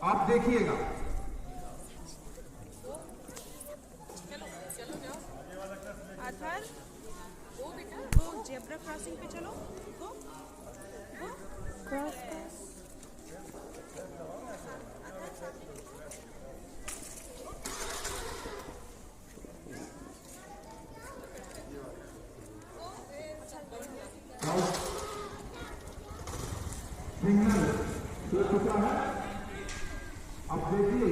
आप देखिएगा। आधार वो जेब्रा क्रॉसिंग पे चलो। वो क्रॉस सिग्नल हो चुका है। अब देखिए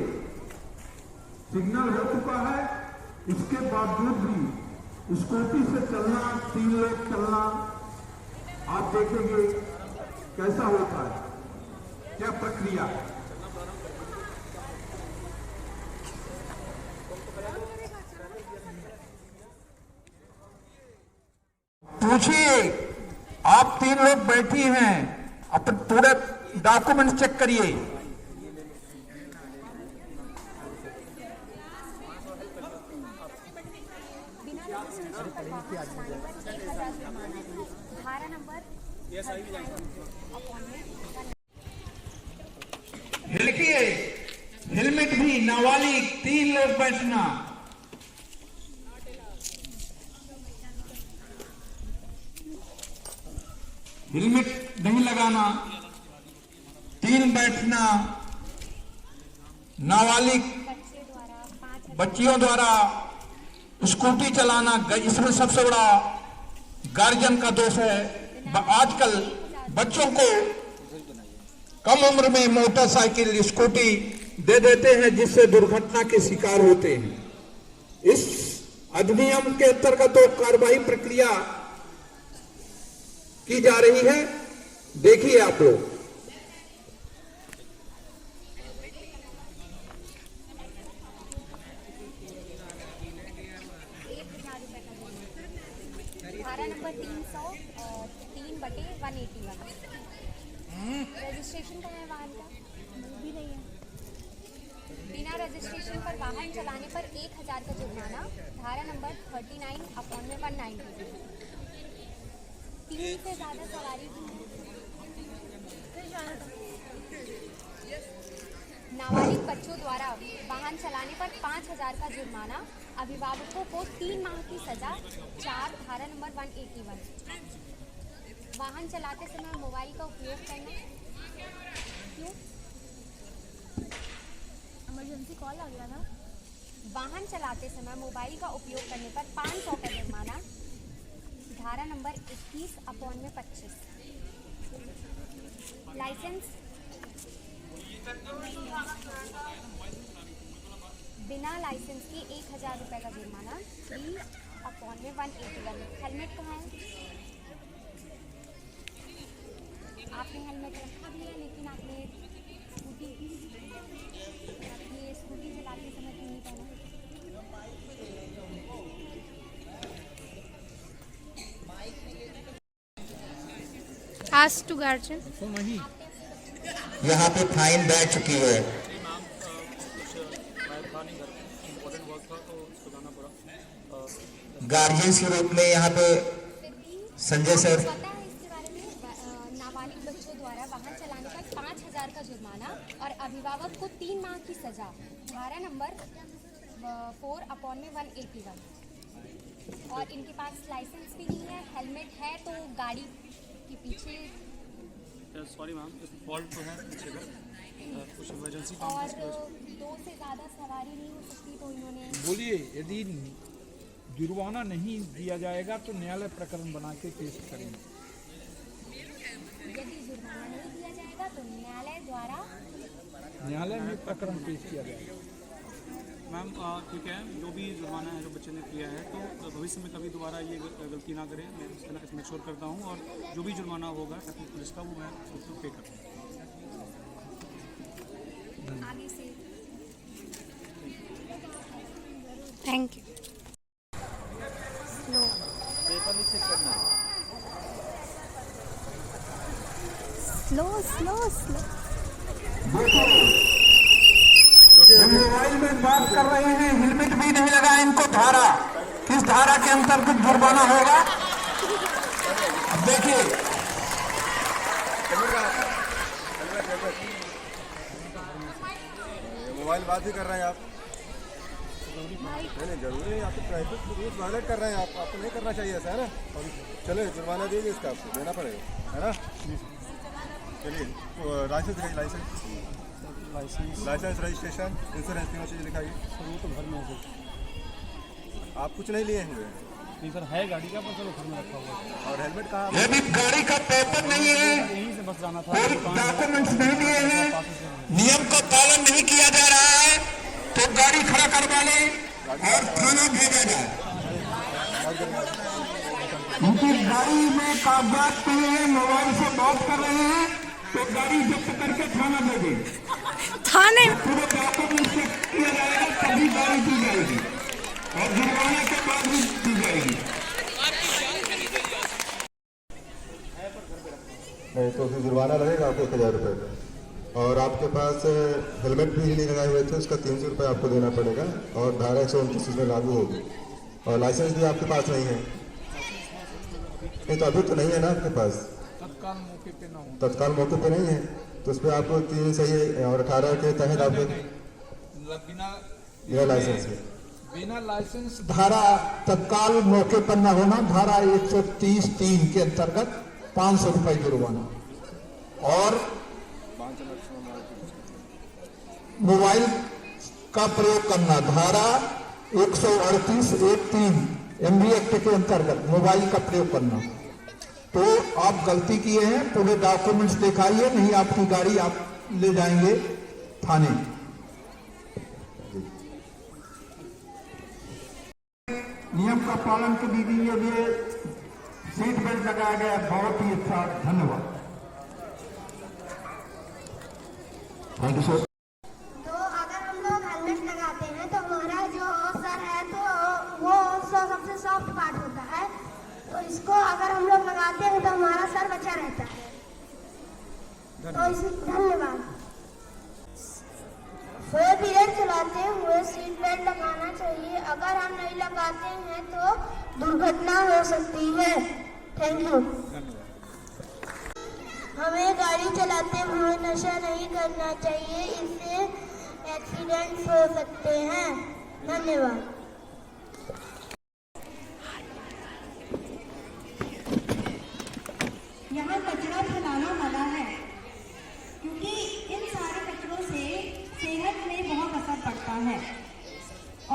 सिग्नल हो चुका है, इसके बावजूद भी स्कूटी से चलना, 3 लोग चलना, आप देखेंगे कैसा होता है, क्या प्रक्रिया है। पूछिए, आप 3 लोग बैठी हैं, अपने पूरे डॉक्यूमेंट चेक करिए। धारा नंबर देखिए हेलमेट भी नाबालिग 3 लोग बैठना। हेलमेट नहीं लगाना, 3 बैठना, नाबालिग बच्चियों द्वारा स्कूटी चलाना, इसमें सबसे बड़ा गार्जियन का दोष है। आजकल बच्चों को कम उम्र में मोटरसाइकिल स्कूटी दे देते हैं, जिससे दुर्घटना के शिकार होते हैं। इस अधिनियम के अंतर्गत तो कार्रवाई प्रक्रिया की जा रही है, देखिए आप लोग। धारा नंबर 303/181। रजिस्ट्रेशन कहाँ है वाहन का? वो भी नहीं है। बिना रजिस्ट्रेशन पर वाहन चलाने पर 1000 का जुर्माना। धारा नंबर 39/190। 3 से ज्यादा सवारी नाबालिग बच्चों द्वारा वाहन चलाने पर 5000 का जुर्माना। अभिभावकों को 3 माह की सजा। 4 धारा नंबर 181। वाहन चलाते समय मोबाइल का उपयोग करना। क्यों? इमरजेंसी कॉल आ गया ना। वाहन चलाते समय मोबाइल का उपयोग करने पर 500 का जुर्माना। धारा नंबर 21/25। लाइसेंस बिना लाइसेंस की 1000 रुपये का जुर्माना। 3/181। हेलमेट कहाँ है? आपने हेलमेट रखा भी है, लेकिन आपने स्कूटी चलाते समय क्यों नहीं पहना? Ask to guardian। यहाँ पे फाइन बैठ चुकी है। गार्जियन के रूप में यहाँ पे संजय सर। पता है इसके बारे में? नाबालिग बच्चों द्वारा वाहन चलाने पर 5000 का जुर्माना और अभिभावक को 3 माह की सजा। धारा नंबर 4/181। और इनके पास लाइसेंस भी नहीं है। हेलमेट है तो गाड़ी के पीछे। सॉरी मैम, फॉल्ट तो है पीछे का, कुछ इमरजेंसी काम और 2 से ज़्यादा सवारी नहीं हो सकती, तो इन्होंने बोलिए, यदि जुर्माना नहीं दिया जाएगा तो न्यायालय प्रकरण बना के पेश करेंगे। यदि जुर्माना नहीं दिया जाएगा तो न्यायालय द्वारा न्यायालय में प्रकरण पेश किया जाएगा। मैम ठीक है, जो भी जुर्माना है जो बच्चे ने किया है, तो भविष्य में कभी दोबारा ये गलती ना करें, मैं इसमें मेक श्योर करता हूँ। और जो भी जुर्माना होगा ट्रैफिक पुलिस का, वो मैं उसको पे करता हूँ आगे से। Thank you. स्लो। मोबाइल में बात कर रहे हैं, हेलमेट भी नहीं लगा इनको। धारा किस धारा के अंतर्गत जुर्माना होगा, अब देखिए। मोबाइल बात ही कर रहे हैं आप। नहीं जरूरी नहीं, आप ट्रैफिक रूल्स वायलेट कर रहे हैं। आपको नहीं करना चाहिए ऐसा, है ना। चलो जुर्माना दीजिए, इसका आपको देना पड़ेगा, है ना। चलिए लाइसेंस रजिस्ट्रेशन इंश्योरेंस तीनों चीज़ लिखाइए। वो तो घर में है आप कुछ नहीं लिए हुए नहीं सर, है गाड़ी का, पर चलो घर में रखा हुआ है। और हेलमेट कहाँ? यदि गाड़ी का पेपर नहीं है, यहीं से बस जाना था, कोई डॉक्यूमेंट्स नहीं दिए हैं, नियम का पालन नहीं किया जा रहा है, तो गाड़ी खड़ा करवा ले और थाना भेजा जाए। उनकी गाड़ी में कागजात नहीं है, मोबाइल से बात कर रहे हैं, तो गाड़ी जब्त करके थाना भेजे। थाने पूरे डॉक्यूमेंट चेक किया जाएगा, तभी गाड़ी दी जाएगी और जुर्माने के बाद भी दी जाएगी। नहीं तो फिर जुर्माना लगेगा आपको 1000 रुपये का। और आपके पास हेलमेट भी नहीं लगाए हुए थे, उसका 300 रुपये आपको देना पड़ेगा और धारा 129 इसमें लागू होगी। और लाइसेंस भी आपके पास नहीं है। नहीं तो अभी तो नहीं है ना आपके पास, तत्काल मौके पे ना हो। तत्काल मौके पे नहीं है, तो उस पर आपको 3 सही और 18 के तहत आपको बिना लाइसेंस है। बिना लाइसेंस धारा तत्काल मौके पर न होना, धारा 130(3) के अंतर्गत 500 रुपये जुर्माना। और मोबाइल का प्रयोग करना, धारा 138(1)(3) MB एक्ट के अंतर्गत मोबाइल का प्रयोग करना। तो आप गलती किए हैं, पूरे डॉक्यूमेंट्स दिखाइए, नहीं आपकी गाड़ी आप ले जाएंगे थाने। नियम का पालन के लिए सीट बेल्ट लगाया गया, बहुत ही अच्छा, धन्यवाद। Thank you sir. तो अगर हम लोग हेलमेट लगाते हैं तो हमारा जो सर है तो वो सबसे सॉफ्ट पार्ट होता है, तो इसको अगर हम लोग लगाते हैं तो हमारा सर बचा रहता है। तो धन्यवाद। 4 व्हीलर चलाते हुए सीट बेल्ट लगाना चाहिए। अगर हम नहीं लगाते हैं तो दुर्घटना हो सकती है। Thank you. हमें गाड़ी चलाते हुए नशा नहीं करना चाहिए, इससे एक्सीडेंट्स हो सकते हैं। धन्यवाद। यहाँ कचरा फैलाना मना है, क्योंकि इन सारे कचरों से सेहत में बहुत असर पड़ता है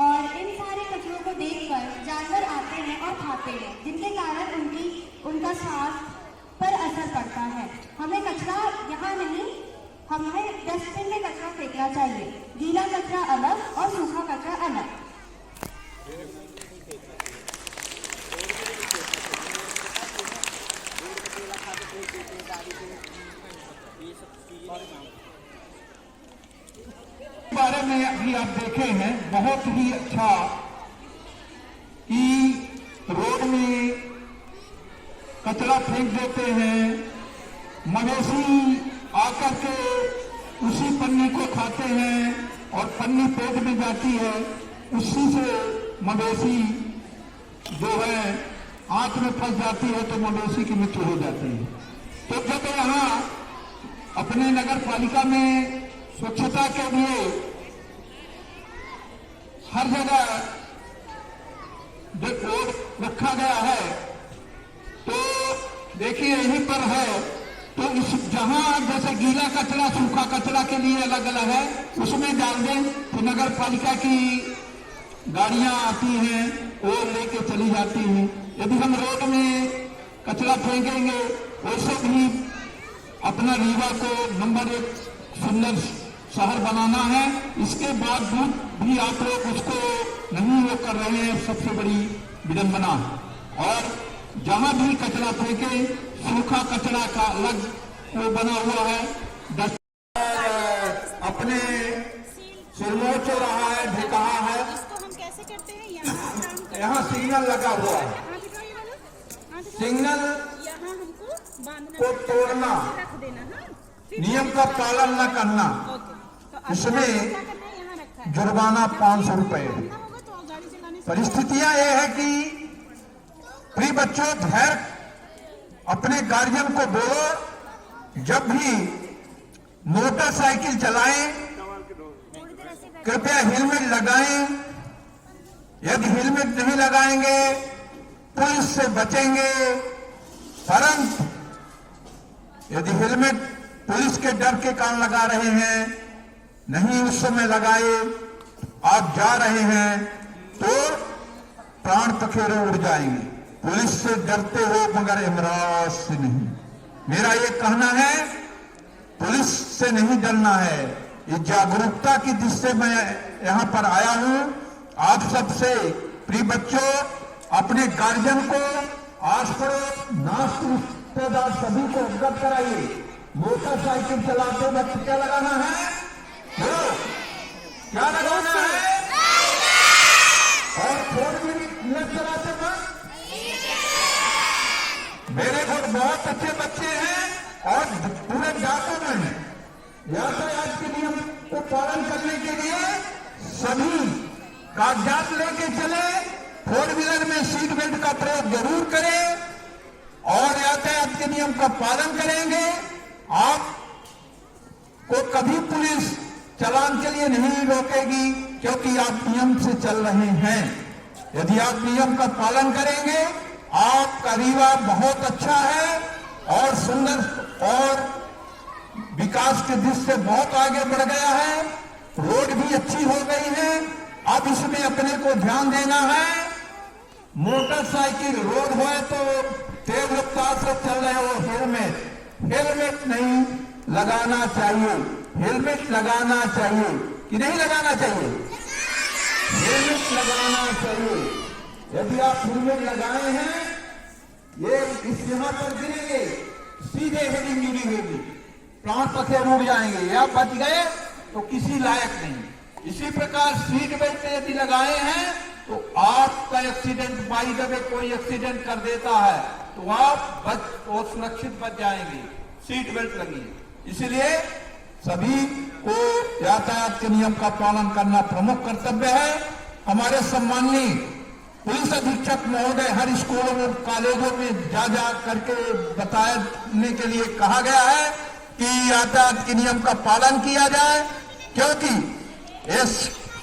और इन सारे कचरों को देखकर जानवर आते हैं और खाते हैं, जिनके कारण उनका स्वास्थ्य पर असर पड़ता है। हमें कचरा यहाँ नहीं, हमें डस्टबिन में कचरा फेंकना चाहिए। गीला कचरा अलग और सूखा कचरा अलग। बारे में अभी आप देखे हैं, बहुत ही अच्छा कि रोड में कचरा फेंक देते हैं, मवेशी आकर के उसी पन्नी को खाते हैं और पन्नी पेट में जाती है, उसी से मवेशी जो है आंख में फंस जाती है, तो मवेशी की मृत्यु हो जाती है। तो जब यहाँ अपने नगर पालिका में स्वच्छता के लिए हर जगह बोर्ड रखा गया है, तो देखिए यहीं पर है, तो इस जहां जैसे गीला कचरा सूखा कचरा के लिए अलग अलग है, उसमें डाल दें तो नगर पालिका की गाड़ियां आती हैं, वो लेके चली जाती हैं। यदि हम रोड में कचरा फेंकेंगे, वैसे भी अपना रीवा को नंबर 1 सुंदर शहर बनाना है, इसके बावजूद भी आप लोग उसको नहीं वो कर रहे हैं, सबसे बड़ी विडंबना। और जहां भी कचरा फेंके, सूखा कचरा का अलग वो बना हुआ है, अपने सिरमौर चौराहा है, ढिकाहा है, इसको हम कैसे करते हैं? यहाँ सिग्नल लगा हुआ है, सिग्नल यहाँ हमको बांधना को तोड़ना, रख देना। हाँ, नियम का पालन न करना, इसमें जुर्माना 500 रुपए। परिस्थितियां ये है कि प्रिय बच्चों, धैर्य अपने गार्जियन को बोलो, जब भी मोटरसाइकिल चलाएं कृपया हेलमेट लगाएं। यदि हेलमेट नहीं लगाएंगे पुलिस से बचेंगे, परंतु यदि हेलमेट पुलिस के डर के कारण लगा रहे हैं, नहीं उस समय लगाए, आप जा रहे हैं तो प्राण पखेरु उड़ जाएंगे। पुलिस से डरते हो मगर इमराज से नहीं। मेरा ये कहना है, पुलिस से नहीं डरना है। ये जागरूकता की दृष्टि से मैं यहां पर आया हूं। आप सबसे प्रिय बच्चों, अपने गार्जियन को, आस पड़ोस, नाश रिश्तेदार सभी को अवगत कराइए। मोटरसाइकिल चलाते वक्त क्या लगाना है? क्या लगाना है? और फोर व्हीलर चलाते वक्त मेरे घर बहुत अच्छे बच्चे हैं और पूरे डॉक्यूमेंट यातायात के नियम को पालन करने के लिए सभी कागजात लेके चले। फोर व्हीलर में सीट बेल्ट का प्रयोग जरूर करें और यातायात के नियम का पालन करेंगे। आपको कभी पुलिस चालान के लिए नहीं रोकेगी, क्योंकि आप नियम से चल रहे हैं। यदि आप नियम का पालन करेंगे, आपका रीवा बहुत अच्छा है और सुंदर और विकास के दृष्टि से बहुत आगे बढ़ गया है। रोड भी अच्छी हो गई है। अब इसमें अपने को ध्यान देना है। मोटरसाइकिल रोड हो तो तेज रफ्तार से चल रहे हो, हेलमेट नहीं लगाना चाहिए। हेलमेट लगाना चाहिए कि नहीं लगाना चाहिए? हेलमेट लगाना चाहिए। यदि आप हेलमेट लगाए हैं, ये इस यहाँ पर गिरेंगे, सीधे हेड इंजरी होगी, प्राण पखेरु उड़ जाएंगे, या बच गए तो किसी लायक नहीं। इसी प्रकार सीट बेल्ट यदि लगाए हैं तो आपका एक्सीडेंट, बाई द वे कोई एक्सीडेंट कर देता है तो आप बच और सुरक्षित बच जाएंगे। सीट बेल्ट लगी। इसलिए सभी को यातायात के नियम का पालन करना प्रमुख कर्तव्य है। हमारे सम्माननीय पुलिस अधीक्षक महोदय हर स्कूलों में, कॉलेजों में जा करके बताने के लिए कहा गया है कि यातायात के नियम का पालन किया जाए, क्योंकि इस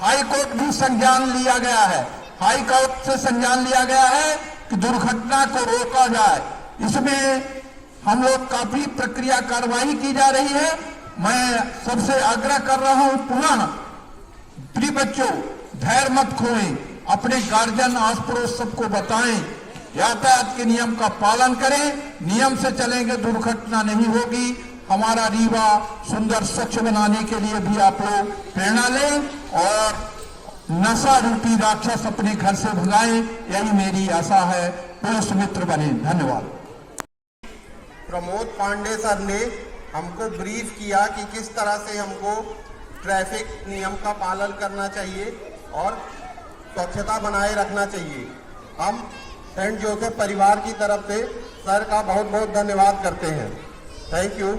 हाई कोर्ट भी संज्ञान लिया गया है। हाई कोर्ट से संज्ञान लिया गया है कि दुर्घटना को रोका जाए। इसमें हम लोग काफी प्रक्रिया कार्रवाई की जा रही है। मैं सबसे आग्रह कर रहा हूं, पुनः प्रिय बच्चों, धैर्य मत खोएं, अपने गार्जियन, आस पड़ोस सबको बताएं, यातायात के नियम का पालन करें। नियम से चलेंगे, दुर्घटना नहीं होगी। हमारा रीवा सुंदर स्वच्छ बनाने के लिए भी आप लोग प्रेरणा लें और नशा रूपी राक्षस अपने घर से भगाएं, यही मेरी आशा है। पुलिस मित्र बने। धन्यवाद। प्रमोद पांडे सर ने हमको ब्रीफ किया कि किस तरह से हमको ट्रैफिक नियम का पालन करना चाहिए और स्वच्छता बनाए रखना चाहिए। हम सेंट जोसेफ परिवार की तरफ से सर का बहुत बहुत धन्यवाद करते हैं। Thank you.